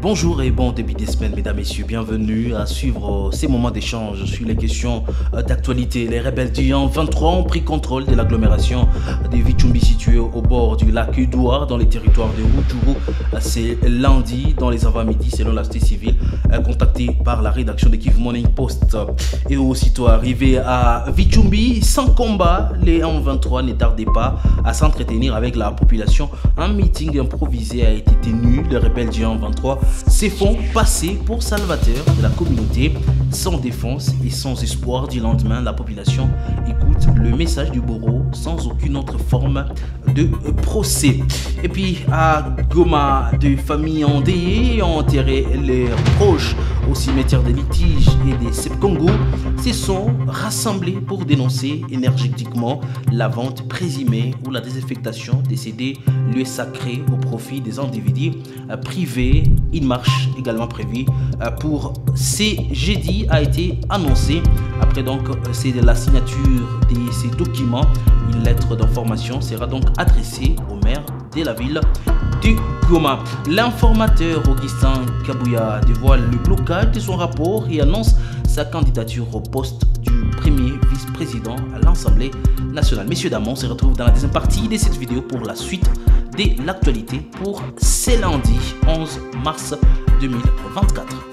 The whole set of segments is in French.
Bonjour et bon début des semaines, mesdames, messieurs. Bienvenue à suivre ces moments d'échange sur les questions d'actualité. Les rebelles du 23 ont pris contrôle de l'agglomération de Vichumbi située au bord du lac Edouard dans les territoires de Rutshuru. C'est lundi dans les avant-midi selon la société civile contactée par la rédaction de Kivu Morning Post. Et aussitôt arrivé à Vichumbi, sans combat, les 23 ne tardaient pas à s'entretenir avec la population. Un meeting improvisé a été tenu. Les rebelles du 23 se font passer pour salvateurs de la communauté, sans défense et sans espoir du lendemain. La population écoute le message du bourreau sans aucune autre forme de procès. Et puis à Goma, deux familles endeuillées ont enterré leurs proches au cimetière des litiges et des Sepkongo se sont rassemblés pour dénoncer énergétiquement la vente présumée ou la désaffectation de ces lieux sacrés au profit des individus privés. Une marche également prévue pour ce jeudi a été annoncée. Après donc c'est de la signature de ces documents, une lettre d'information sera donc adressée au maire de la ville du Goma. L'informateur Augustin Kabouya dévoile le blocage de son rapport et annonce sa candidature au poste du premier vice-président à l'Assemblée nationale. Messieurs, dames, on se retrouve dans la deuxième partie de cette vidéo pour la suite de l'actualité pour ce lundi 11 mars 2024.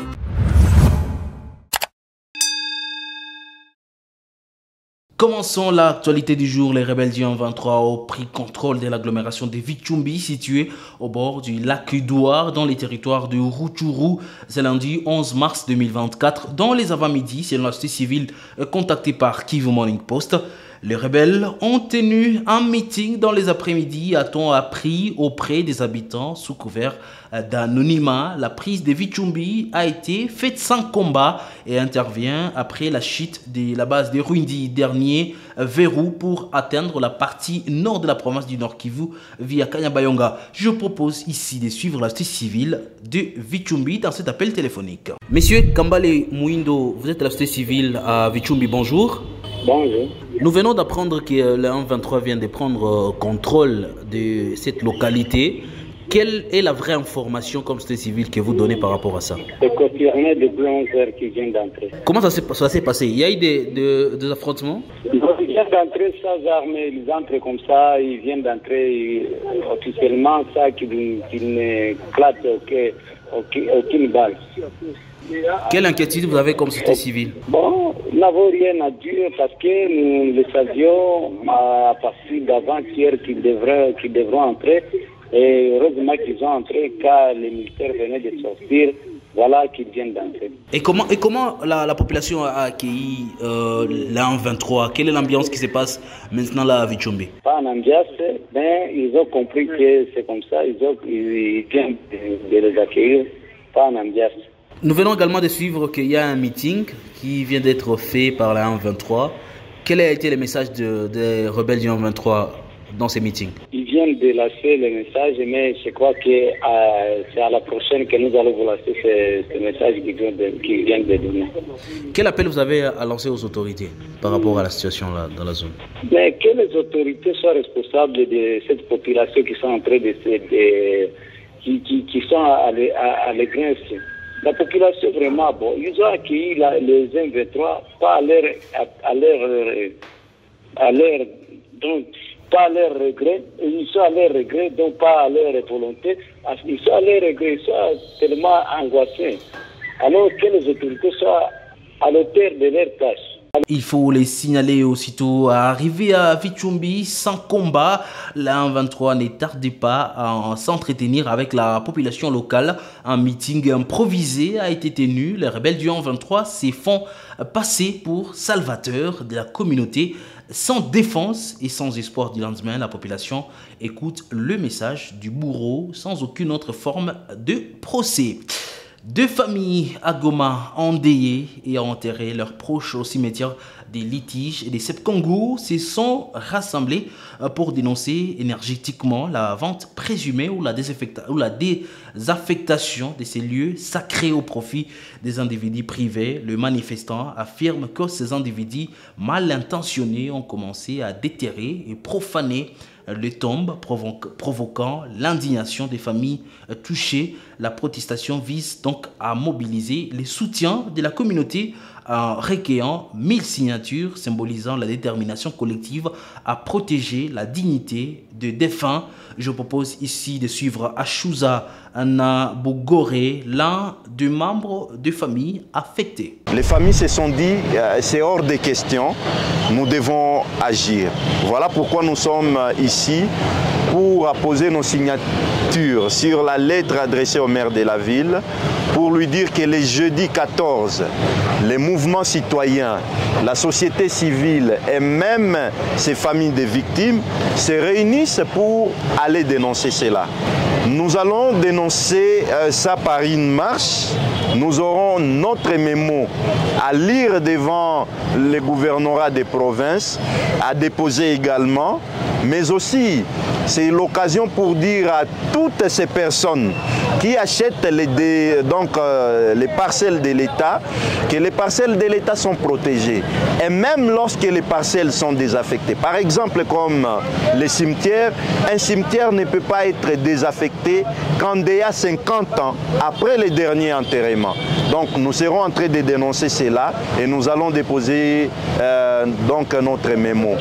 Commençons l'actualité du jour. Les rebelles du 23 ont pris contrôle de l'agglomération de Vichumbi située au bord du lac Edouard dans les territoires de Rutshuru. C'est lundi 11 mars 2024. Dans les avant-midi, selon la société civile contactée par Kivu Morning Post, les rebelles ont tenu un meeting dans les après-midi, a-t-on appris, auprès des habitants sous couvert d'anonymat. La prise de Vichumbi a été faite sans combat et intervient après la chute de la base de Rwindi, dernier verrou pour atteindre la partie nord de la province du Nord Kivu via Kanyabayonga. Je propose ici de suivre la société civile de Vichumbi dans cet appel téléphonique. Monsieur Kambale Mouindo, vous êtes à la société civile à Vichumbi, bonjour. Bonjour. Nous venons d'apprendre que le 1-23 vient de prendre contrôle de cette localité. Quelle est la vraie information comme société civile que vous donnez par rapport à ça? C'est confirmé depuis 11 heures qu'ils viennent d'entrer. Comment ça s'est passé? Il y a eu des affrontements? Ils viennent d'entrer sans armes, ils entrent comme ça, ils viennent d'entrer officiellement, ça qu'ils ne claquent aucune balle. Quelle inquiétude vous avez comme société civile? Bon, nous n'avons rien à dire parce que nous le savions à partir d'avant-hier qu'ils devront entrer. Et heureusement qu'ils ont entré car les militaires venaient de sortir. Voilà qu'ils viennent d'entrer. Et comment la population a accueilli la 23? Quelle est l'ambiance qui se passe maintenant là à Vichumbi? Pas en ambiance, mais ils ont compris que c'est comme ça. Ils viennent de les accueillir. Pas en ambiance. Nous venons également de suivre qu'il y a un meeting qui vient d'être fait par la 1-23. Quel a été le message des rebelles du 1-23 dans ces meetings? Ils viennent de lâcher le message, mais je crois que c'est à la prochaine que nous allons vous lâcher ce message qu'ils viennent de donner. Quel appel vous avez à lancer aux autorités par rapport à la situation là, dans la zone? Mais que les autorités soient responsables de cette population qui sont en train qui sont à l'église. La population vraiment, bon, ils ont accueilli les 1-23 pas à leur regret, ils sont à leur regret, donc pas à leur volonté. Ils sont à leur regret, ils sont tellement angoissés. Alors que les autorités soient à l'auteur de leurs tâches. Il faut les signaler aussitôt à arriver à Vichumbi sans combat. La 1-23 ne tarde pas à s'entretenir avec la population locale. Un meeting improvisé a été tenu. Les rebelles du 1-23 se font passer pour salvateurs de la communauté. Sans défense et sans espoir du lendemain, la population écoute le message du bourreau sans aucune autre forme de procès. Deux familles à Goma endeuillées et ont enterré leurs proches au cimetière des litiges et des Sepkongo se sont rassemblés pour dénoncer énergétiquement la vente présumée ou la désaffectation de ces lieux sacrés au profit des individus privés. Le manifestant affirme que ces individus mal intentionnés ont commencé à déterrer et profaner de tombes, provoquant l'indignation des familles touchées. La protestation vise donc à mobiliser les soutiens de la communauté en recueillant 1000 signatures symbolisant la détermination collective à protéger la dignité des défunts. Je propose ici de suivre Achouza Nabogore, l'un des membres de familles affectées. Les familles se sont dit, c'est hors de question, nous devons agir. Voilà pourquoi nous sommes ici pour apposer nos signatures sur la lettre adressée au maire de la ville pour lui dire que le jeudi 14, les mouvements citoyens, la société civile et même ces familles de victimes se réunissent pour aller dénoncer cela. Nous allons dénoncer ça par une marche. Nous aurons notre mémo à lire devant le gouvernorat des provinces, à déposer également, mais aussi c'est l'occasion pour dire à toutes ces personnes qui achètent les parcelles de l'État que les parcelles de l'État sont protégées. Et même lorsque les parcelles sont désaffectées, par exemple comme les cimetières, un cimetière ne peut pas être désaffecté quand il y a 50 ans après le dernier enterrement. Donc nous serons en train de dénoncer cela et nous allons déposer donc notre mémo.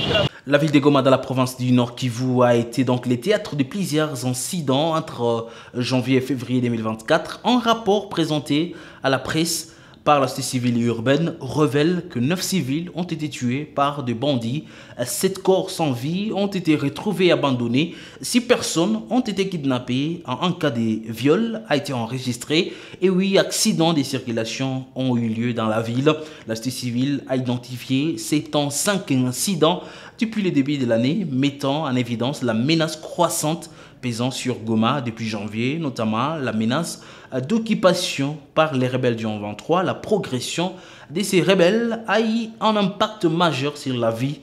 La ville de Goma dans la province du Nord Kivu a été donc le théâtre de plusieurs incidents entre janvier et février 2024. Un rapport présenté à la presse par la société civile et urbaine révèle que 9 civils ont été tués par des bandits. 7 corps sans vie ont été retrouvés abandonnés. 6 personnes ont été kidnappées. Un cas de viol a été enregistré. Et 8 accidents de circulation ont eu lieu dans la ville. La société civile a identifié 75 incidents depuis le début de l'année, mettant en évidence la menace croissante pesant sur Goma depuis janvier, notamment la menace d'occupation par les rebelles du 23. La progression de ces rebelles a eu un impact majeur sur la vie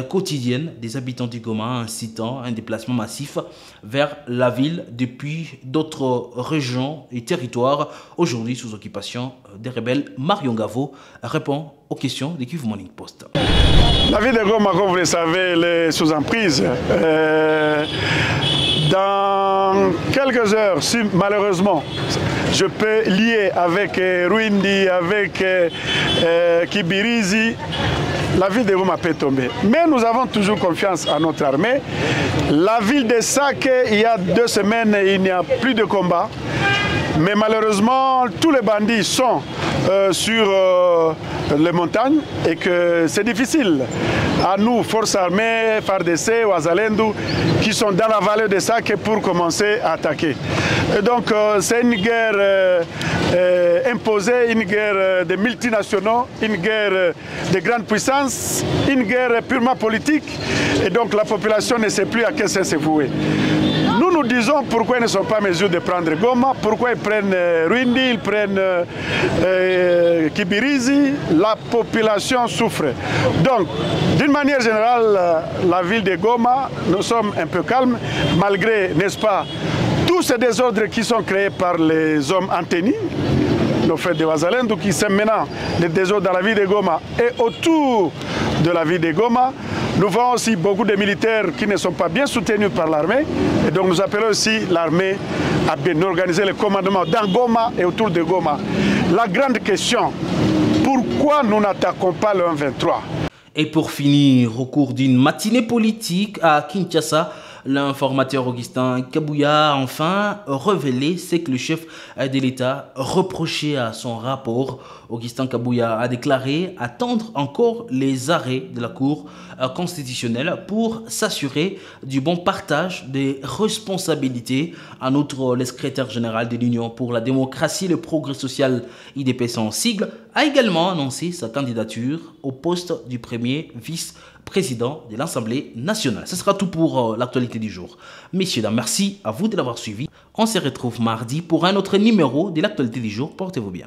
quotidienne des habitants du Goma, incitant un déplacement massif vers la ville depuis d'autres régions et territoires aujourd'hui sous occupation des rebelles. Marion Gavo répond aux questions de Kivu Morning Post. La ville de Goma, comme vous le savez, elle est sous emprise. Dans quelques heures, si malheureusement je peux lier avec Rwindi, avec Kibirizi, la ville de Goma peut tomber. Mais nous avons toujours confiance en notre armée. La ville de Sake, il y a 2 semaines, il n'y a plus de combat. Mais malheureusement, tous les bandits sont sur les montagnes et que c'est difficile. À nous, forces armées, FARDC, Ouazalendou, qui sont dans la vallée de Sake pour commencer à attaquer. Et donc, c'est une guerre imposée, une guerre de multinationaux, une guerre de grandes puissances, une guerre purement politique. Et donc, la population ne sait plus à quel sens se vouer. Nous nous disons pourquoi ils ne sont pas en mesure de prendre Goma, pourquoi ils prennent Rwindi, ils prennent Kibirizi. La population souffre. Donc, d'une manière générale, la ville de Goma, nous sommes un peu calmes, malgré, n'est-ce pas, tous ces désordres qui sont créés par les hommes anténis, nos frères de Ouazalendou, qui sèment maintenant les désordres dans la ville de Goma et autour de la ville de Goma. Nous voyons aussi beaucoup de militaires qui ne sont pas bien soutenus par l'armée. Et donc nous appelons aussi l'armée à bien organiser le commandement dans Goma et autour de Goma. La grande question, pourquoi nous n'attaquons pas le 23 ? Et pour finir, au cours d'une matinée politique à Kinshasa, l'informateur Augustin Kabouya a enfin révélé ce que le chef de l'État reprochait à son rapport. Augustin Kabouya a déclaré attendre encore les arrêts de la Cour constitutionnelle pour s'assurer du bon partage des responsabilités. En outre, le secrétaire général de l'Union pour la démocratie et le progrès social, IDPS en sigle, a également annoncé sa candidature au poste du premier vice-président de l'Assemblée nationale. Ce sera tout pour l'actualité du jour. Messieurs, dames, merci à vous de l'avoir suivi. On se retrouve mardi pour un autre numéro de l'actualité du jour. Portez-vous bien.